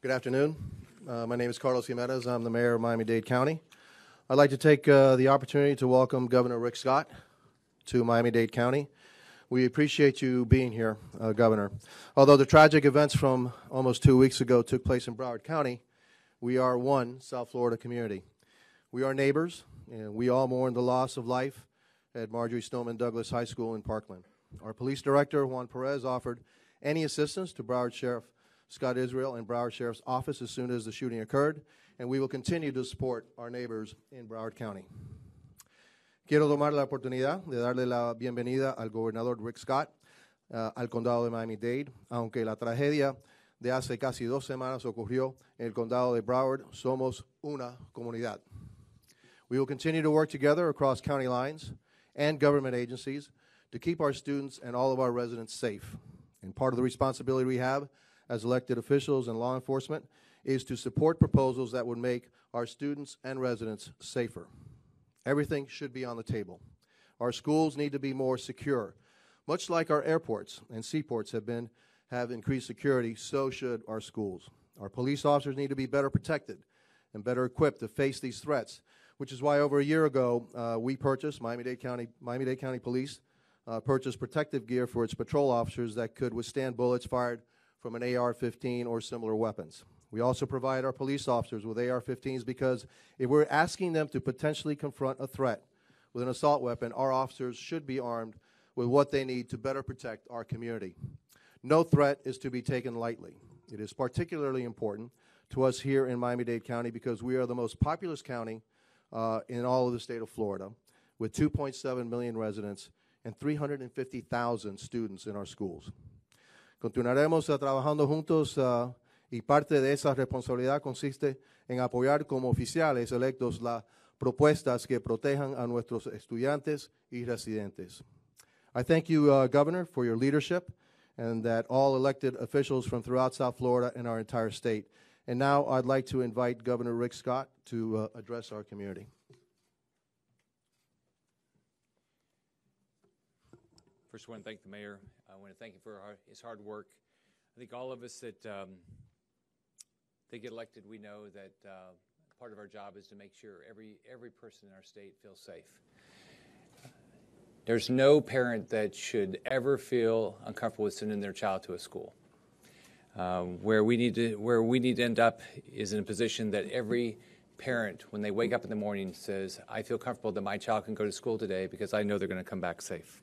Good afternoon. My name is Carlos Jimenez. I'm the mayor of Miami-Dade County. I'd like to take the opportunity to welcome Governor Rick Scott to Miami-Dade County. We appreciate you being here, Governor. Although the tragic events from almost 2 weeks ago took place in Broward County, we are one South Florida community. We are neighbors, and we all mourn the loss of life at Marjorie Stoneman Douglas High School in Parkland. Our police director, Juan Perez, offered any assistance to Broward Sheriff Scott Israel and Broward Sheriff's Office as soon as the shooting occurred, and we will continue to support our neighbors in Broward County. Quiero tomar la oportunidad de darle la bienvenida al gobernador Rick Scott al condado de Miami-Dade. Aunque la tragedia de hace casi 2 semanas ocurrió en el condado de Broward, somos una comunidad. We will continue to work together across county lines and government agencies to keep our students and all of our residents safe. And part of the responsibility we have as elected officials and law enforcement is to support proposals that would make our students and residents safer. Everything should be on the table. Our schools need to be more secure. Much like our airports and seaports have increased security, so should our schools. Our police officers need to be better protected and better equipped to face these threats, which is why over a year ago we purchased, Miami-Dade County Police purchased protective gear for its patrol officers that could withstand bullets fired from an AR-15 or similar weapons. We also provide our police officers with AR-15s because if we're asking them to potentially confront a threat with an assault weapon, our officers should be armed with what they need to better protect our community. No threat is to be taken lightly. It is particularly important to us here in Miami-Dade County because we are the most populous county in all of the state of Florida, with 2.7 million residents and 350,000 students in our schools. Continuaremos trabajando juntos y parte de esa responsabilidad consiste en apoyar como oficiales electos las propuestas que protejan a nuestros estudiantes y residentes. I thank you, Governor, for your leadership and that all elected officials from throughout South Florida and our entire state. And now I'd like to invite Governor Rick Scott to address our community. First, I want to thank the mayor. I want to thank him for his hard work. I think all of us that get elected, we know that part of our job is to make sure every person in our state feels safe. There's no parent that should ever feel uncomfortable with sending their child to a school. Where we need to end up is in a position that every parent, when they wake up in the morning, says, I feel comfortable that my child can go to school today because I know they're going to come back safe.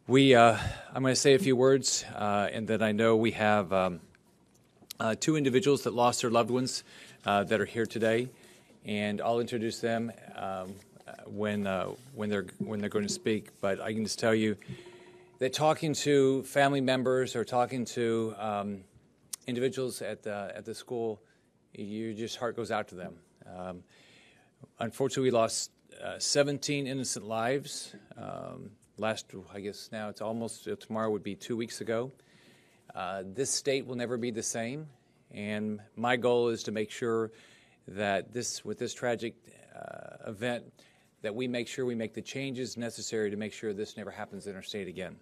I'm going to say a few words, and then I know we have 2 individuals that lost their loved ones that are here today, and I'll introduce them when they're going to speak. But I can just tell you that talking to family members or talking to individuals at the school, your just heart goes out to them. Unfortunately, we lost 17 innocent lives. I guess now it's almost, tomorrow would be 2 weeks ago. This state will never be the same, and my goal is to make sure that with this tragic event, that we make sure we make the changes necessary to make sure this never happens in our state again.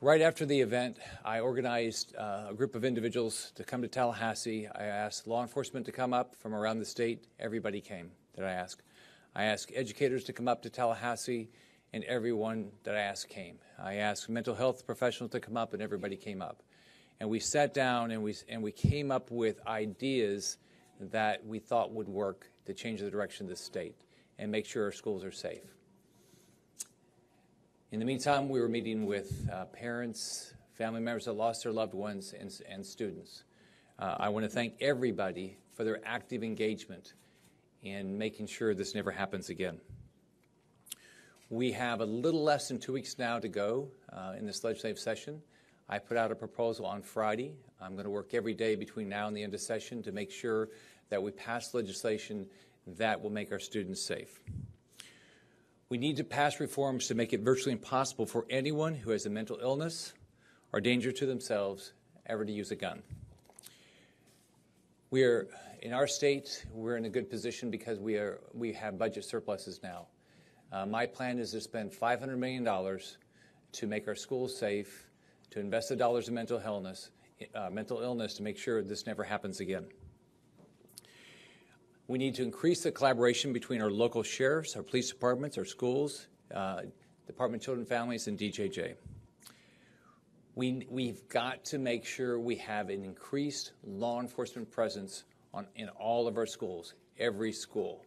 Right after the event, I organized a group of individuals to come to Tallahassee. I asked law enforcement to come up from around the state. Everybody came that I asked. I asked educators to come up to Tallahassee, and everyone that I asked came. I asked mental health professionals to come up, and everybody came up. And we sat down and we came up with ideas that we thought would work to change the direction of the state and make sure our schools are safe. In the meantime, we were meeting with parents, family members that lost their loved ones, and students. I want to thank everybody for their active engagement in making sure this never happens again. We have a little less than 2 weeks now to go in this legislative session. I put out a proposal on Friday. I'm going to work every day between now and the end of session to make sure that we pass legislation that will make our students safe. We need to pass reforms to make it virtually impossible for anyone who has a mental illness or danger to themselves ever to use a gun. In our state, we're in a good position because we have budget surpluses now. My plan is to spend $500 million to make our schools safe, to invest the dollars in mental illness, mental illness to make sure this never happens again. We need to increase the collaboration between our local sheriffs, our police departments, our schools, Department of Children and Families, and DJJ. We've got to make sure we have an increased law enforcement presence in all of our schools, every school.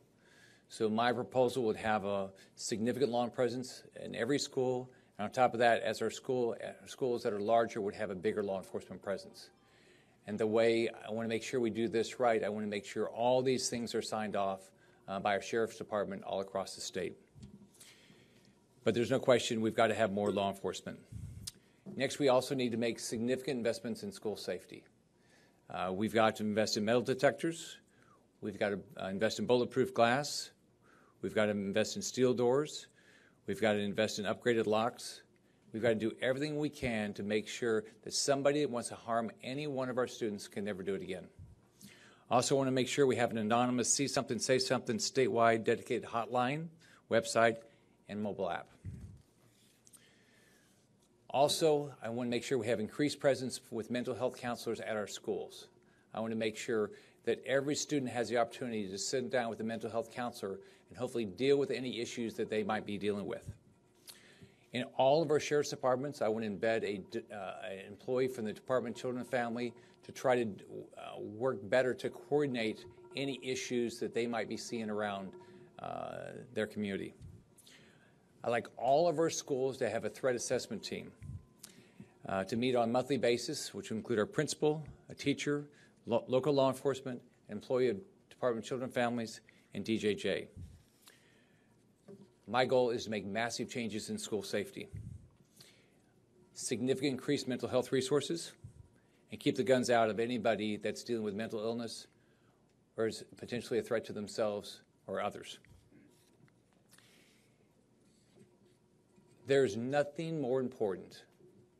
So my proposal would have a significant law presence in every school, and on top of that, as our schools that are larger would have a bigger law enforcement presence. And the way I want to make sure we do this right, I want to make sure all these things are signed off by our sheriff's department all across the state. But there's no question we've got to have more law enforcement. Next, we also need to make significant investments in school safety. We've got to invest in metal detectors. We've got to invest in bulletproof glass. We've got to invest in steel doors. We've got to invest in upgraded locks. We've got to do everything we can to make sure that somebody that wants to harm any one of our students can never do it again. I also want to make sure we have an anonymous See Something, Say Something statewide dedicated hotline, website, and mobile app. Also, I want to make sure we have increased presence with mental health counselors at our schools. I want to make sure that every student has the opportunity to sit down with a mental health counselor and hopefully deal with any issues that they might be dealing with. In all of our sheriff's departments, I want to embed an employee from the Department of Children and Family to try to work better to coordinate any issues that they might be seeing around their community. I'd like all of our schools to have a threat assessment team to meet on a monthly basis, which will include our principal, a teacher, local law enforcement, an employee of Department of Children and Families, and DJJ. My goal is to make massive changes in school safety, significant increased mental health resources, and keep the guns out of anybody that's dealing with mental illness or is potentially a threat to themselves or others. There's nothing more important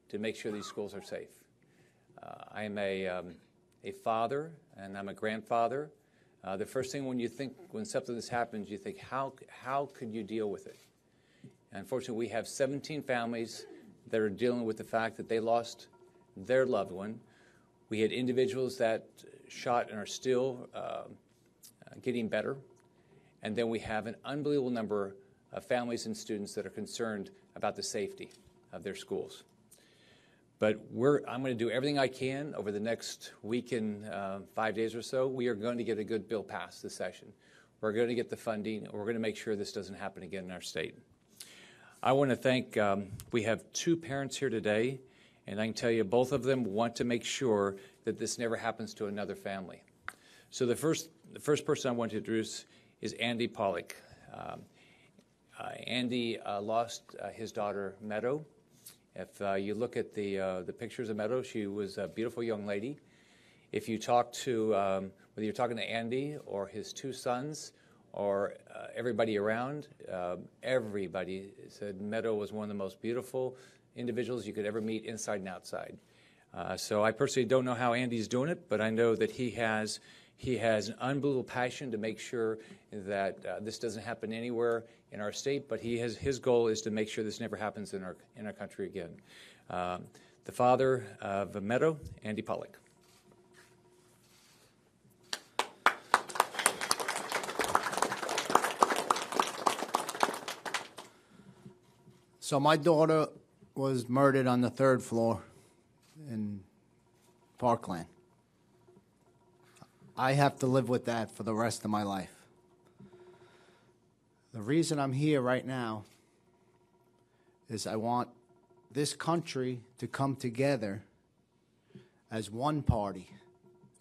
to make sure these schools are safe. I am a father and I'm a grandfather. The first thing when something this happens, you think, how could you deal with it? And unfortunately, we have 17 families that are dealing with the fact that they lost their loved one. We had individuals that shot and are still getting better. And then we have an unbelievable number of families and students that are concerned about the safety of their schools. But I'm going to do everything I can over the next week and 5 days or so. We are going to get a good bill passed this session. We're going to get the funding, and we're going to make sure this doesn't happen again in our state. I want to thank, we have 2 parents here today, and I can tell you both of them want to make sure that this never happens to another family. So the first person I want to introduce is Andy Pollock. Andy lost his daughter, Meadow. If you look at the pictures of Meadow, she was a beautiful young lady. If you talk to, whether you're talking to Andy or his 2 sons or everybody around, everybody said Meadow was one of the most beautiful individuals you could ever meet inside and outside. So I personally don't know how Andy's doing it, but I know that he has an unbelievable passion to make sure that this doesn't happen anywhere in our state, but his goal is to make sure this never happens in our country again. The father of Meadow, Andy Pollock. So my daughter was murdered on the 3rd floor in Parkland. I have to live with that for the rest of my life. The reason I'm here right now is I want this country to come together as one party.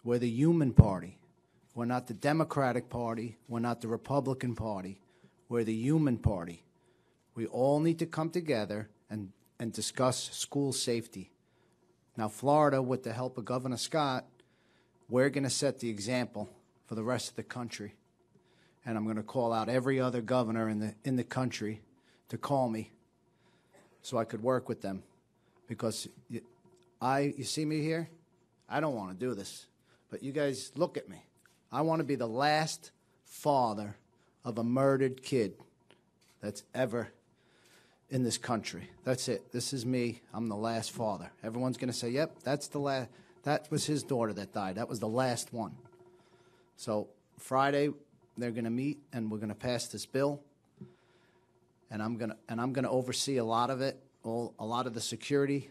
We're the human party. We're not the Democratic Party. We're not the Republican Party. We're the human party. We all need to come together and discuss school safety. Now, Florida, with the help of Governor Scott, we're going to set the example for the rest of the country. And I'm going to call out every other governor in the country to call me so I could work with them. Because you see me here? I don't want to do this. But you guys look at me. I want to be the last father of a murdered kid that's ever in this country. That's it. This is me. I'm the last father. Everyone's going to say, yep, that's the last. That was his daughter that died. That was the last one. So Friday, they're going to meet, and we're going to pass this bill. And I'm going to oversee a lot of it, a lot of the security.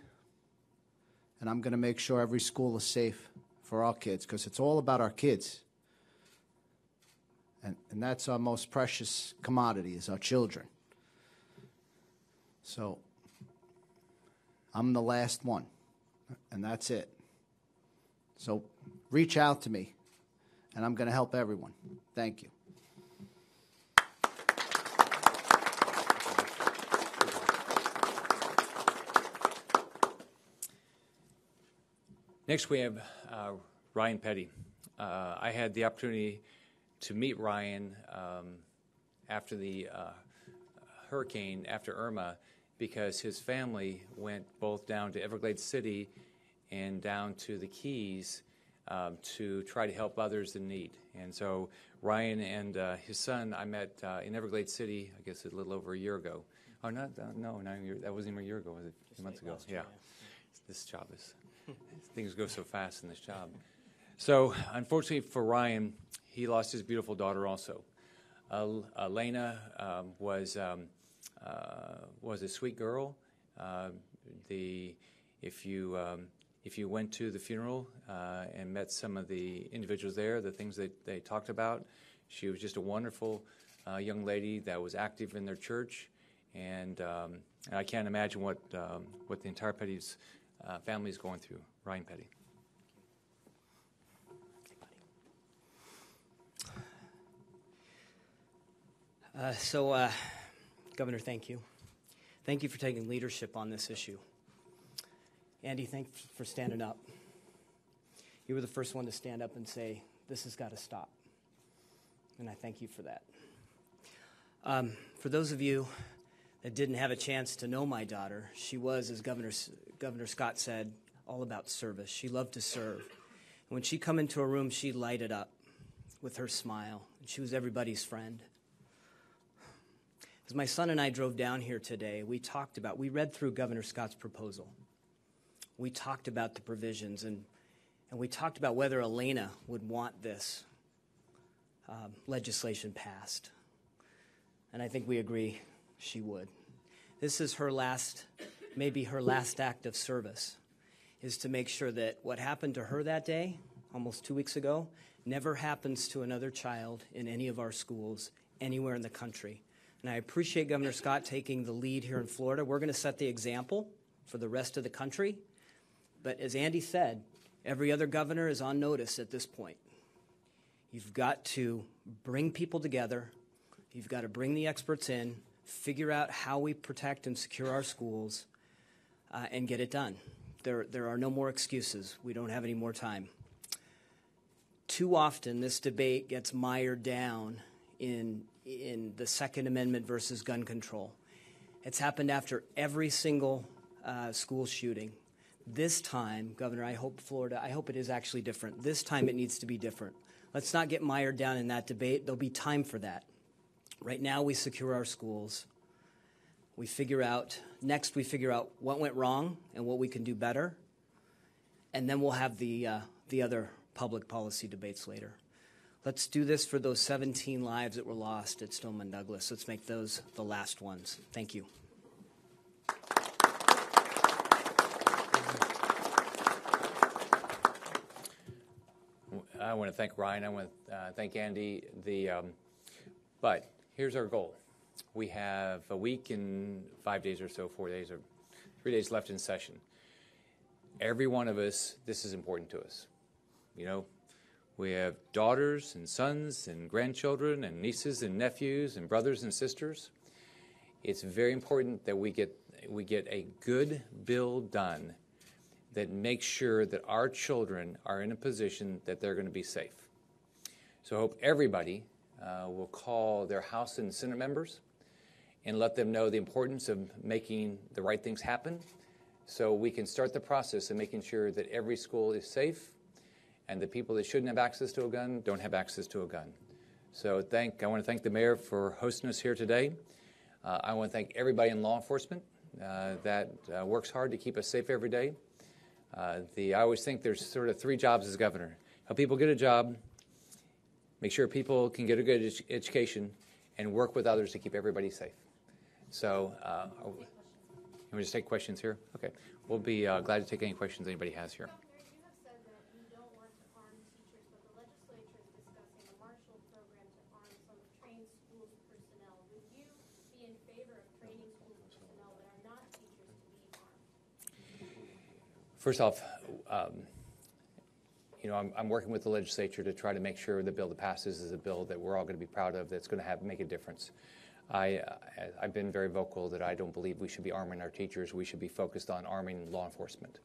And I'm going to make sure every school is safe for our kids, because it's all about our kids. And that's our most precious commodity, is our children. So I'm the last one, and that's it. So reach out to me, and I'm going to help everyone. Thank you. Next, we have Ryan Petty. I had the opportunity to meet Ryan after the hurricane, after Irma, because his family went both down to Everglades City and down to the Keys to try to help others in need. And so Ryan and his son I met in Everglades City, I guess a little over a year ago. Oh, not a year. That wasn't even a year ago, was it? A few months ago. Yeah. This job is, things go so fast in this job. So unfortunately for Ryan, he lost his beautiful daughter also. Elena was a sweet girl. If you went to the funeral and met some of the individuals there, the things that they talked about, she was just a wonderful young lady that was active in their church, and I can't imagine what the entire Petty's family is going through. Ryan Petty. Governor, thank you. Thank you for taking leadership on this issue. Andy, thanks for standing up. You were the first one to stand up and say, this has got to stop. And I thank you for that. For those of you that didn't have a chance to know my daughter, she was, as Governor Scott said, all about service. She loved to serve. And when she come into a room, she lighted up with her smile. And she was everybody's friend. As my son and I drove down here today, we read through Governor Scott's proposal. We talked about the provisions, and we talked about whether Elena would want this legislation passed. And I think we agree she would. This is maybe her last act of service, is to make sure that what happened to her that day, almost 2 weeks ago, never happens to another child in any of our schools anywhere in the country. And I appreciate Governor Scott taking the lead here in Florida. We're going to set the example for the rest of the country. But as Andy said, every other governor is on notice at this point. You've got to bring people together. You've got to bring the experts in, figure out how we protect and secure our schools, and get it done. There are no more excuses. We don't have any more time. Too often, this debate gets mired down in the Second Amendment versus gun control. It's happened after every single school shooting. This time, Governor, I hope it is actually different. This time it needs to be different. Let's not get mired down in that debate. There'll be time for that. Right now, we secure our schools. We figure out what went wrong and what we can do better. And then we'll have the other public policy debates later. Let's do this for those 17 lives that were lost at Stoneman Douglas. Let's make those the last ones. Thank you. I want to thank Ryan. I want to thank Andy. But here's our goal. We have a week and 5 days or so, 4 days or 3 days left in session. Every one of us, this is important to us. You know, we have daughters and sons and grandchildren and nieces and nephews and brothers and sisters. It's very important that we get a good bill done that makes sure that our children are in a position that they're going to be safe. So I hope everybody will call their House and Senate members and let them know the importance of making the right things happen so we can start the process of making sure that every school is safe and the people that shouldn't have access to a gun don't have access to a gun. So I want to thank the mayor for hosting us here today. I want to thank everybody in law enforcement that works hard to keep us safe every day. I always think there's sort of three jobs as governor: help people get a job, make sure people can get a good education, and work with others to keep everybody safe. So, you want to just take questions here? Okay, we'll be glad to take any questions anybody has here. Governor, you have said that you don't want to arm teachers, but the legislature is discussing a Marshall program to arm some trained schools personnel. Would you be in favor of training school personnel that are not teachers to be armed? First off, I'm working with the legislature to try to make sure the bill that passes is a bill that we're all going to be proud of, that's going to make a difference. I've been very vocal that I don't believe we should be arming our teachers. We should be focused on arming law enforcement.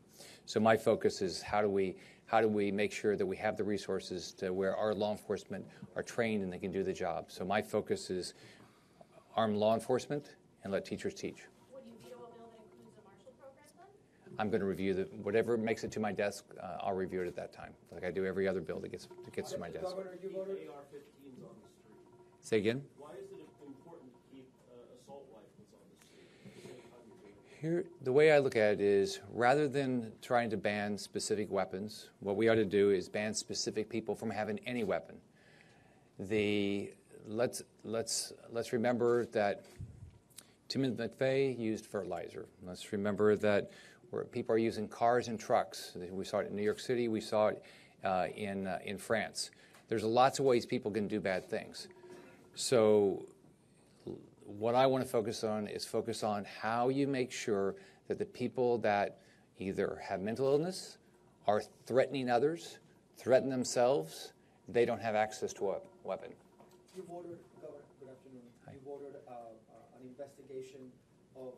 So my focus is how do we make sure that we have the resources to where our law enforcement are trained and they can do the job. So my focus is arm law enforcement and let teachers teach. Would you veto a bill that includes a Marshall program then? I'm going to review whatever makes it to my desk. I'll review it at that time, like I do every other bill that gets to my desk. Governor, you voted AR-15s on the street. Say again? Why is it important to keep assault rifles on the street? Here, the way I look at it is, rather than trying to ban specific weapons, what we ought to do is ban specific people from having any weapon. Let's remember that Timothy McVeigh used fertilizer. Let's remember that people are using cars and trucks. We saw it in New York City. We saw it in France. There's lots of ways people can do bad things. So what I want to focus on how you make sure that the people that either have mental illness, are threatening others, threaten themselves, they don't have access to a weapon. You've ordered, Governor, good afternoon. Hi. You've ordered an investigation of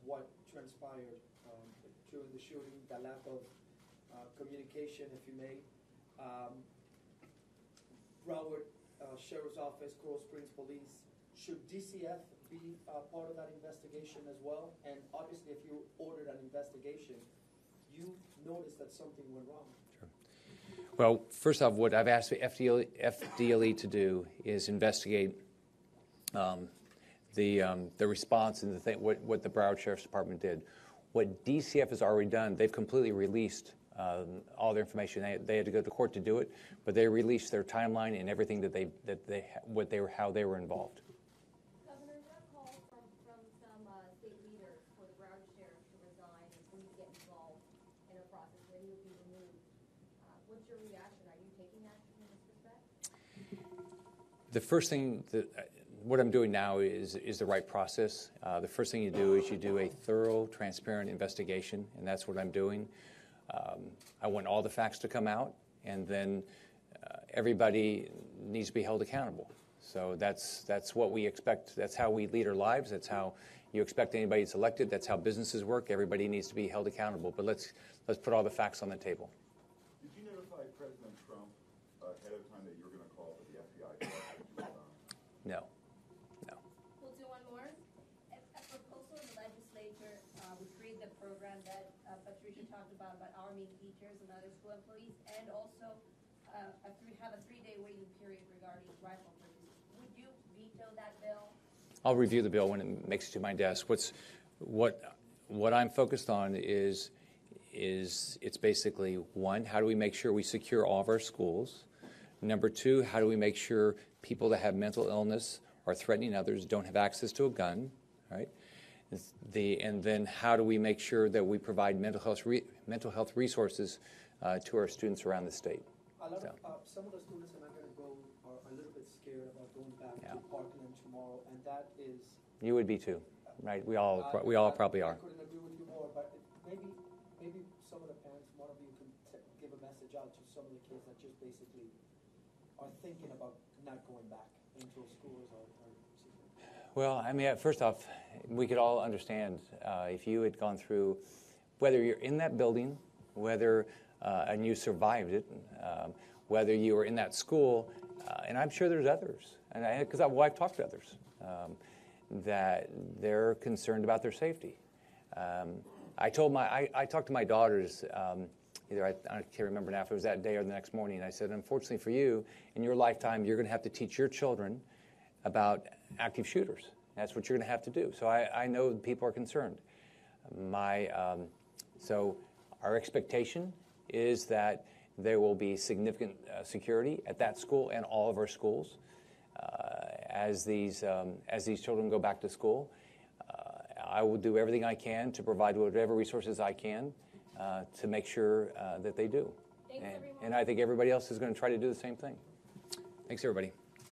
what transpired during the shooting, the lack of communication, if you may. Broward Sheriff's Office, Coral Springs Police, should DCF be part of that investigation as well? And obviously, if you ordered an investigation, you noticed that something went wrong. Well, first off, what I've asked the FDLE to do is investigate the response and what the Broward Sheriff's Department did. What DCF has already done, they've completely released all their information. They had to go to court to do it, but they released their timeline and everything how they were involved. Governor, you got a call from some state leaders for the Broward Sheriff to resign and for you to get involved in a process where he would be removed. What's your reaction? Are you taking action in this respect? The first thing what I'm doing now is the right process. The first thing you do is you do a thorough, transparent investigation, and that's what I'm doing. I want all the facts to come out, and then everybody needs to be held accountable. So that's what we expect. That's how we lead our lives. That's how you expect anybody that's elected. That's how businesses work. Everybody needs to be held accountable. But let's put all the facts on the table. Did you notify President Trump ahead of time that you were going to call for the FBI to resign? No. We'll do one more. A proposal in the legislature would create the program that Patricia talked about arming teachers and other school employees, and also have a 3-day waiting period regarding rifle purchases. Would you veto that bill? I'll review the bill when it makes it to my desk. What I'm focused on is it's basically, one, how do we make sure we secure all of our schools? Number two, how do we make sure people that have mental illness or threatening others don't have access to a gun, right? And then how do we make sure that we provide mental health resources to our students around the state? Some of the students that are going to go are a little bit scared about going back Yeah. to Parkland tomorrow, and that is. You would be too, right? We all probably are. I couldn't agree with you more, but maybe some of the parents, one of you can give a message out to some of the kids that just basically are thinking about not going back into schools or Well, I mean, first off, we could all understand if you had gone through, whether you're in that building, whether and you survived it, whether you were in that school, and I'm sure there's others, and because I've talked to others, that they're concerned about their safety. I talked to my daughters. I can't remember now if it was that day or the next morning. I said, unfortunately for you, in your lifetime, you're going to have to teach your children about active shooters. That's what you're going to have to do. So I know people are concerned. So Our expectation is that there will be significant security at that school and all of our schools as these children go back to school. I will do everything I can to provide whatever resources I can to make sure that they do. Thanks, everyone. And I think everybody else is going to try to do the same thing. Thanks, everybody.